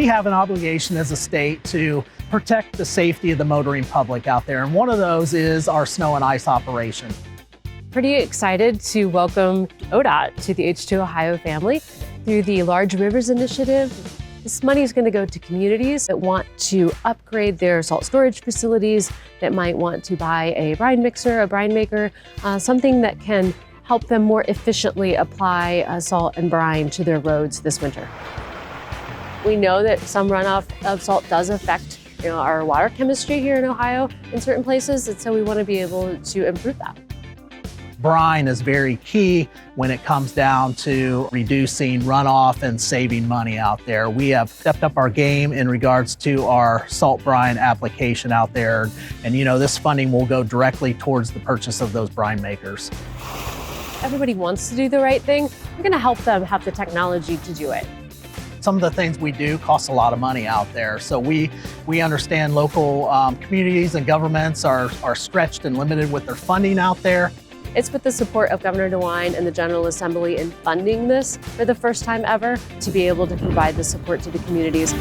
we have an obligation as a state to protect the safety of the motoring public out there. And one of those is our snow and ice operation. Pretty excited to welcome ODOT to the H2 Ohio family through the Large Rivers Initiative. This money is going to go to communities that want to upgrade their salt storage facilities, that might want to buy a brine mixer, a brine maker, something that can help them more efficiently apply salt and brine to their roads this winter. We know that some runoff of salt does affect our water chemistry here in Ohio in certain places, and so we want to be able to improve that. Brine is very key when it comes down to reducing runoff and saving money out there. We have stepped up our game in regards to our salt brine application out there. And this funding will go directly towards the purchase of those brine makers. Everybody wants to do the right thing. We're going to help them have the technology to do it. Some of the things we do cost a lot of money out there. So we understand local communities and governments are stretched and limited with their funding out there. It's with the support of Governor DeWine and the General Assembly in funding this for the first time ever to be able to provide the support to the communities.